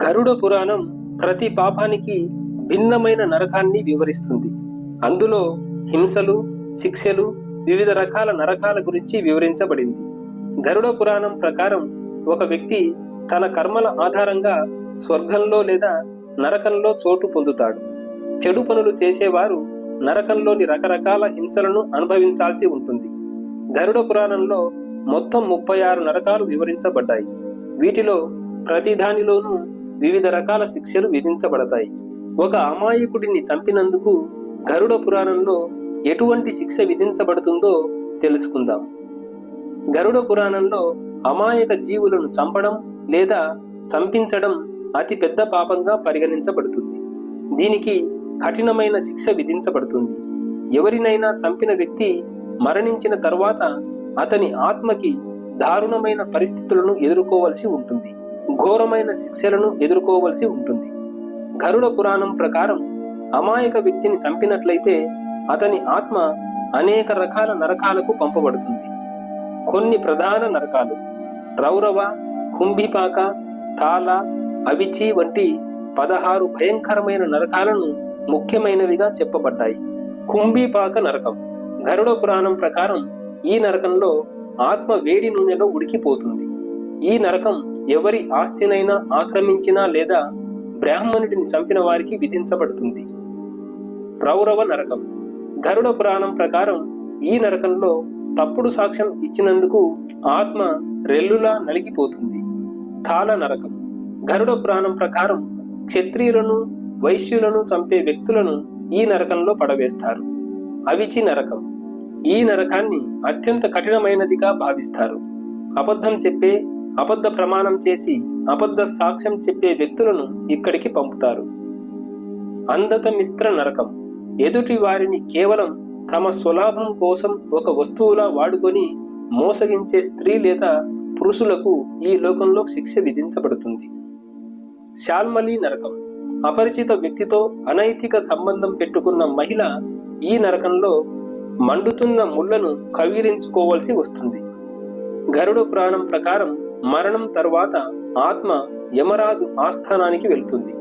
గరుడ పురాణం ప్రతి పాపానికి భిన్నమైన నరకాన్ని వివరిస్తుంది. అందులో హింసలు, శిక్షలు, వివిధ రకాల నరకాల గురించి వివరించబడింది. గరుడ పురాణం ప్రకారం ఒక వ్యక్తి తన కర్మల ఆధారంగా స్వర్గంలో లేదా నరకంలో చోటు పొందుతాడు. చెడు పనులు చేసేవారు నరకంలోని రకరకాల హింసలను అనుభవించాల్సి ఉంటుంది. గరుడ పురాణంలో మొత్తం 36 నరకాలు వివరించబడ్డాయి. వీటిలో ప్రతి దానిలోనూ వివిధ రకాల శిక్షలు విధించబడతాయి. ఒక అమాయకుడిని చంపినందుకు గరుడ పురాణంలో ఎటువంటి శిక్ష విధించబడుతుందో తెలుసుకుందాం. గరుడ పురాణంలో అమాయక జీవులను చంపడం లేదా చంపించడం అతి పెద్ద పాపంగా పరిగణించబడుతుంది. దీనికి కఠినమైన శిక్ష విధించబడుతుంది. ఎవరినైనా చంపిన వ్యక్తి మరణించిన తర్వాత అతని ఆత్మకి దారుణమైన పరిస్థితులను ఎదుర్కోవలసి ఉంటుంది. ఘోరమైన శిక్షలను ఎదుర్కోవలసి ఉంటుంది. గరుడ పురాణం ప్రకారం అమాయక వ్యక్తిని చంపినట్లయితే అతని ఆత్మ అనేక రకాల నరకాలకు పంపబడుతుంది. కొన్ని ప్రధాన నరకాలు రౌరవ, కుంభిపాక, తాళ, అవిచి వంటి 16 భయంకరమైన నరకాలను ముఖ్యమైనవిగా చెప్పబడ్డాయి. కుంభిపాక నరకం. గరుడ పురాణం ప్రకారం ఈ నరకంలో ఆత్మ వేడి నూనెలో ఉడికిపోతుంది. ఈ నరకం ఎవరి ఆస్తినైనా ఆక్రమించినా లేదా బ్రాహ్మణుడిని చంపిన వారికి విధించబడుతుంది. రౌరవ నరకం. గరుడ పురాణం ప్రకారం ఈ నరకంలో తప్పుడు సాక్ష్యం ఇచ్చినందుకు ఆత్మ రెల్లులా నలిగిపోతుంది. తాళ నరకం. గరుడ పురాణం ప్రకారం క్షత్రియులను, వైశ్యులను చంపే వ్యక్తులను ఈ నరకంలో పడవేస్తారు. అవిచి నరకం. ఈ నరకాన్ని అత్యంత కఠినమైనదిగా భావిస్తారు. అబద్ధం చెప్పే, అబద్ధ ప్రమాణం చేసి అబద్ధ సాక్ష్యం చెప్పే వ్యక్తులను ఇక్కడికి పంపుతారు. అంధత మిశ్ర నరకం. ఎదుటి వారిని కేవలం తమ స్వలాభం కోసం ఒక వస్తువులా వాడుకొని మోసగించే స్త్రీ లేదా పురుషులకు ఈ లోకంలో శిక్ష విధించబడుతుంది. శాల్మలి నరకం. అపరిచిత వ్యక్తితో అనైతిక సంబంధం పెట్టుకున్న మహిళ ఈ నరకంలో మండుతున్న ముళ్లను కవిలించుకోవలసి వస్తుంది. గరుడ పురాణం ప్రకారం మరణం తరువాత ఆత్మ యమరాజు ఆస్థానానికి వెళ్తుంది.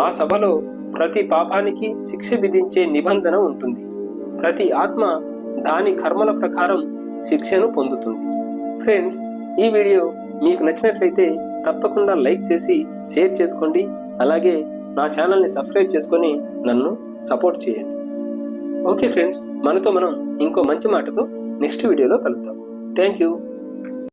ఆ సభలో ప్రతి పాపానికి శిక్ష విధించే నిబంధన ఉంటుంది. ప్రతి ఆత్మ దాని కర్మల ప్రకారం శిక్షను పొందుతుంది. ఫ్రెండ్స్, ఈ వీడియో మీకు నచ్చినట్లయితే తప్పకుండా లైక్ చేసి షేర్ చేసుకోండి. అలాగే నా ఛానల్ని సబ్స్క్రైబ్ చేసుకొని నన్ను సపోర్ట్ చేయండి. ఓకే ఫ్రెండ్స్, మనం ఇంకో మంచి మాటతో నెక్స్ట్ వీడియోలో కలుద్దాం. Thank you.